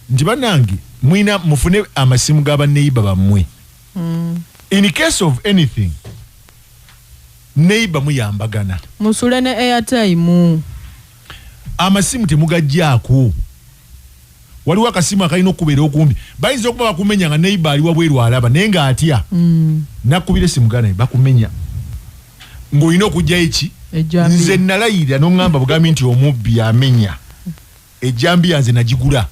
nti bannange mwina mufune amasimu g'aba neighbor bammwe. In case of anything neighbor muyambagana. Musule ne airtime. Amasimu temugajjaako. Waliwo akasimu akalina okubeera okumbi. Bayinza okuba bakumenya nga neighbor ali wabweru alaba naye nga atya. Nakubira simu gana bakumenya. Ng'olina okujja eki. Nze nalayira n'oŋŋamba bugambi nti omubbi amenya. Ejjambiya nze nagigula.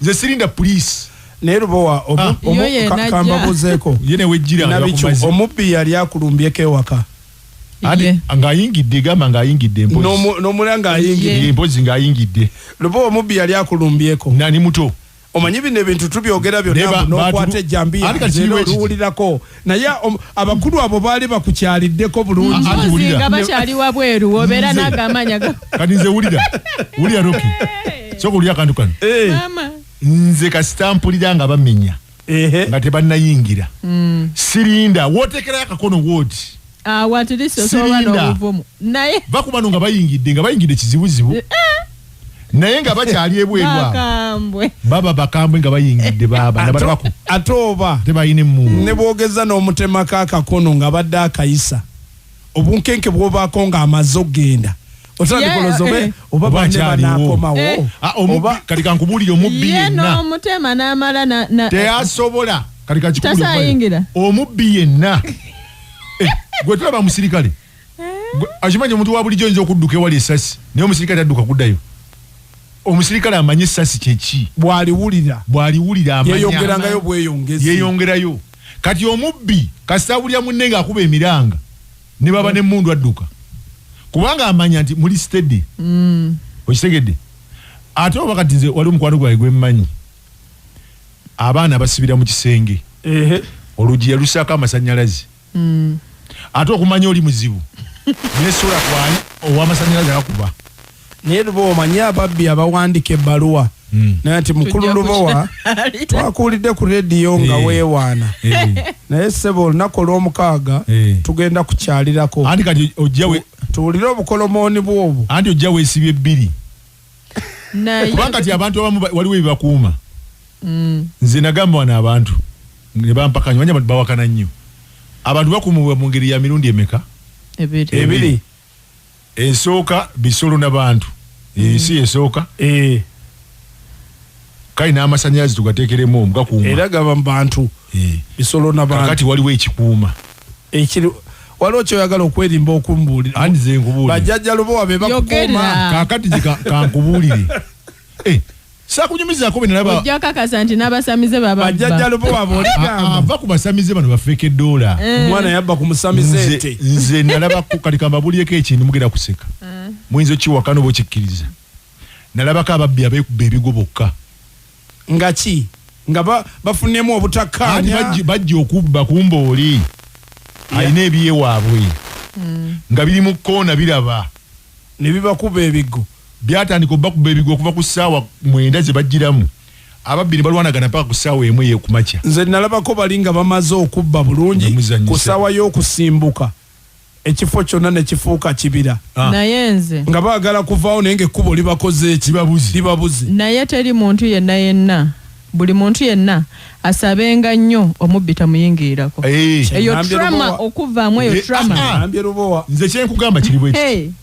Nze sirinda police. Naye Lubowa kambabuzeeko. Yene wejjira omubbi yali akulumbyeko ewaka. Ng'ayingidde gamba ng'ayingidde empozi. N'omulanga ayingidde. Empozi ng'ayingidde. Lubowa omubbi yali akulumbyeko. Nani muto. Omanyi bino ebintu tubyogera byonna n'okwata ejjambiya oluwulirako naye abakulu abo baali bakukyaliddeko bulungi nga bakyali wabweru obeera n'agamanya kati nze wulira Roki soka olya akantu kano nze kasitampulira nga bamenya nga tebannayingira sirinda wootekerayo akakono woodi naye bakubano nga bayingidde kizibuzibu naye nga bakyali ebwerwa baba bakambwe nga bayingidde baba nabalabako ate oba tebayine mmungu ne boogeza n'omutemako akakono nga badde akayisa obunkenke bw'obaako ng'amaze okgenda otandikoloza oba banaakomawo oba kati kankubuulire omubbi yenna omutema n'amala teyasobola kati kakikulu omubbi yenna gwe tulaba musirikale akimanyi omuntu wa bulijjo oyinza okudduka ewali essasi naye omusirikale tadduka kuddayo. Omusirikale amanye essasi kyeki bwaliwulira yeeyongerangayo bweyongezi yeeyongerayo kati omubbi kasitawulya munne ng'akuba emiranga ne baba n'emmundu adduka kubanga amanya nti muli steady okitegedde ate oba kati nze wali omukwano gwawe gwe mmanyi abaana basibira mu kisenge olugi yalusaako amasannyalaze ate okumanya oli muzibu nesobola kwali ow'amasannyalaze akakuba. Naye Lubowa omanyi ababbi abawandika ebbaluwa naye nti mukulu Lubowa twakuulidde ku rediyo nga weewaana naye ssebo olunaku olw'omukaaga tugenda kukyalirako anti kati ojjawe tuwulire obukolomooni bw'obwo anti ojja weesibye ebbiri kubanga kati abantu abamu waliwo ebibakuuma nze nagamba wano abantu ne bampakanya manya bawakana nnyo abantu bakuumibwa mu ngeri ya mirundi emeka ebiri ensooka bisolo n'abantu ensi esooka kale n'amasannyalaze tugateekeremu mugakuuma era gaba mu bantu bisolo n'abantu kati waliwo ekikuuma waliwo kyoyagala okwerimba okumbuulira andi ze nkubuulire bajjajja Lubowa be bakukuuma kaakati kankubuulire sakunyumizaako benalaba ojja kakasa nti n'abasamize bajjajja Lubowa b'oligamba ava ku basamize bano bafeeka eddoola omwana yabba ku musamize ente nze nalaba kati kambabuulyeko ekintu mugenda kuseka muyinza okiwakana oba okikkiriza nalabako ababbi abeekuba ebigo bokka nga ki nga bafunemu obutakkaanya bajja okubba kumbooli alina ebyewaabwe nga biri mu kkoona biraba ne bibakuba ebigo byatandika obbakuba ebigo okuva ku ssaawa 9 ze bajjiramu ababbi ne balwanagana paka ku ssaawa 1 ey'ekumakya. Nze nalabako bali nga bamaze okubba bulungi ku ssaawa y'okusimbuka ekifo kyonna ne kifuuka kibira naye nze nga baagala kuvaawo naye ng'ekkubo libakoze libabuzi naye teri muntu yenna buli muntu yenna asabenga nnyo omubbi tamuyingirirako eyo trauma okuvaamu eyo trauma nze kyenkugamba kiri bwekiti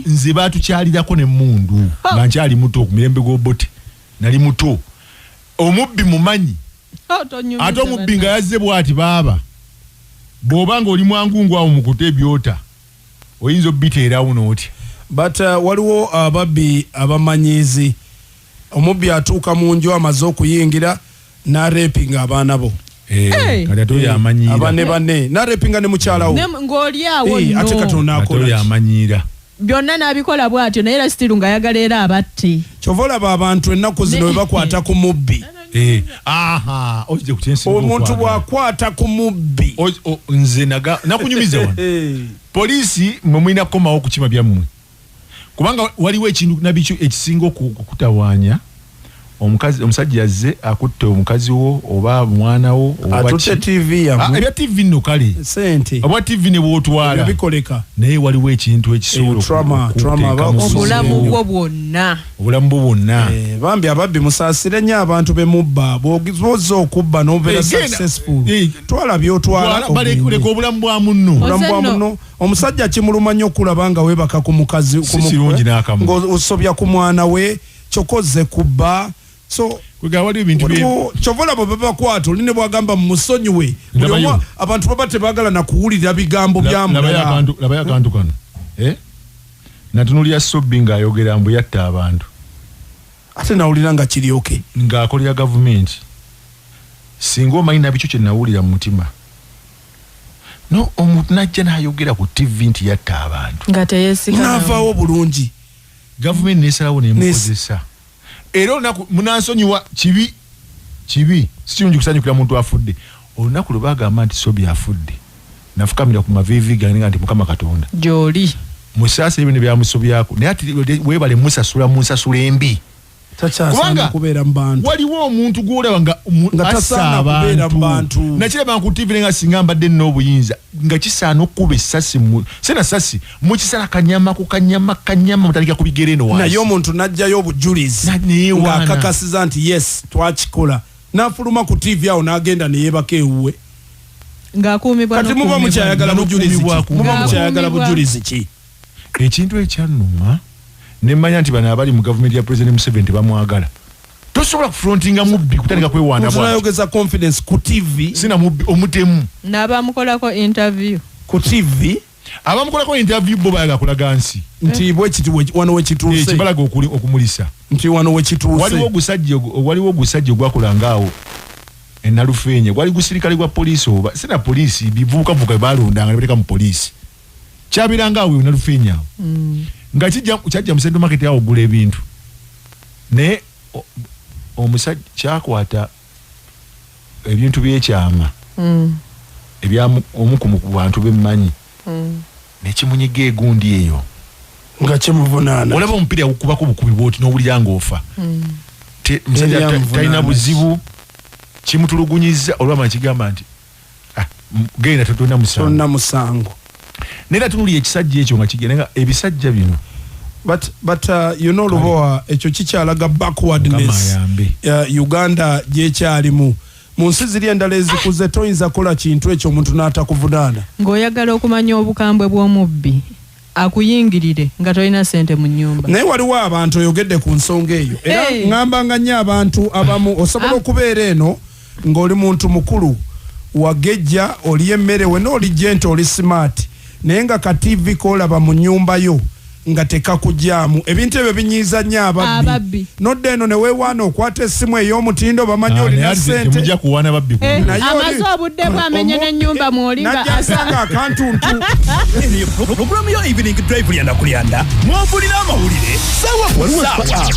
nze baatukyalirako n'emmundu nga nkyali muto ku mirembe gw'obote nali muto omubbi mumanyi ate omubbi nga yazze bw'ati baaba bw'oba nga oli mwangungu awo mu kuta ebyota oyinza obbiteerawo n'oti but waliwo ababbi abamanyiizi omubbi atuuka mu nju amaze okuyingira n'areepinga abaana bo kati ate oyo amanyiira abanne n'areepinga ne mukyalawo ng'oli awo ate Katonda akola oyo amanyiira byonna n'abikola bw'atyo naye era sitiru nga ayagala era abatti kyova olaba abantu ennaku zino bwe bakwata ku mubbi omuntu bw'akwata ku mubbi nze nakunyumiza wano poliisi mwe mulina kukomawo okukima byammwe kubanga waliwo ekintu nabikyo ekisinga okutawaanya omusajja yazze akutte omukazi wo oba mwana wo atutte TV yamu ebya TV nno kale sente oba TV ne bwotwala bikoleka naye waliwo ekintu ekisobola trauma obulamu bwo bwonna bambi ababbi musaasire nnyo abantu bemubba bw'oza okubba n'obeera successful twala byotwala baleka obulamu bwa munno omusajja kimuluma nnyo okulaba nga weebaka ku mukazi ng'osobya ku mwana we kyokoze kubba so kyovola bwe babakwata oli ne bwagamba mumusonyiwe buli omu abantu baba tebaagala nakuwulira bigambo bya mulala labayo akantu kano natunulira Sobbi ng'ayogera mbu yatta abantu ate nawulira nga kiryoke ng'akolera gavumenti singa omanyi nabikyo kye nawulira mu mutima no omuntu najja n'ayogera ku TV nti yatta abantu nga teyeesika naavaawo bulungi gavumenti neesalawo nemukozesa era olunaku munansonyiwa kibi si kirungi kusanyukira muntu afudde olunaku lwe bagamba nti Sobbi afudde nafukamira ku maviivi gange nti Mukama Katonda gy'oli musaasa ebyo ne byamusobyako naye ati weebale musasula mu nsasula embi kubanga kubeera mu bantu waliwo omuntu gw'olaba nga assa abantu nakiraba nku TV nga singa mbadde nina obuyinza nga kisaana okuba essasi sena sasi mukisala kanyama ku kanyama mutandika ku bigere eno wansi naye omuntu n'ajjayo obujulizi ng'akakasiza nti yes twakikola n'afuluma ku TV awo n'agenda ne yeebaka ewuwe ng'akuumibwa kati muba mukyayagala bujulizi ki ekintu ekyannuma nemanya nti bano abali mu gavumenti ya President Museveni tebamwagala tosobola kufrontinga mubbi kutandika kwewaana tunayogeza confidence ku TV sina mubbi omutemu n'abamukolako interview ku TV abamukolako interview bo bayaga kulaga nsi nti bwekiti wano wekituuse kibalaga okumulisa nti wano wekituuse waliwo ogusajja ogwakolangaawo enalufeenye gwali gusirikale gwa poliisi oba sina poliisi bivuukavuuka balondanga nebateka mu poliisi kyabirangaawo enalufeenye awo nga kyajja mu Central Market awo ogula ebintu naye omusajja kyakwata ebintu byekyama omu ku bantu bemmanyi nekimunyiga egundi eyo nga kimuvunaana olaba omupiira gukubako bukubi bwoti n'owulira ng'ofa musajja talina buzibu kimutulugunyiza olwama nkigamba nti genda tonna musango nera tunuli ekisajja ekyo nga kigenda nga ebisajja bino but you know Lubowa ekyo kikyalaga backwardness Uganda gyekyalimu mu nsi ziri endala ezikuze toyinza kola kintu ekyo omuntu n'atakuvunaana ng'oyagala okumanya obukambwe bw'omubbi akuyingirire nga tolina sente mu nnyumba naye waliwo abantu oyogedde ku nsonga eyo era ngambanga nnyo abantu abamu osobola okubeera eno ng'oli muntu mukulu wagejja oli emmere we n'oli jente oli smart naye nga ka TV kolaba mu nnyumba yo nga tekakujjaamu ebintu ebyo binyiiza nnyo ababbi nodde eno ne weewaana okwata essimu ey'omutindo bamanyi olina sente amaze obudde bwamenye n'ennyumba mw'olinga najjasanga akantuntu programu yo evening drive lyanda kulyanda mwovulira amawulire sawa ku sawa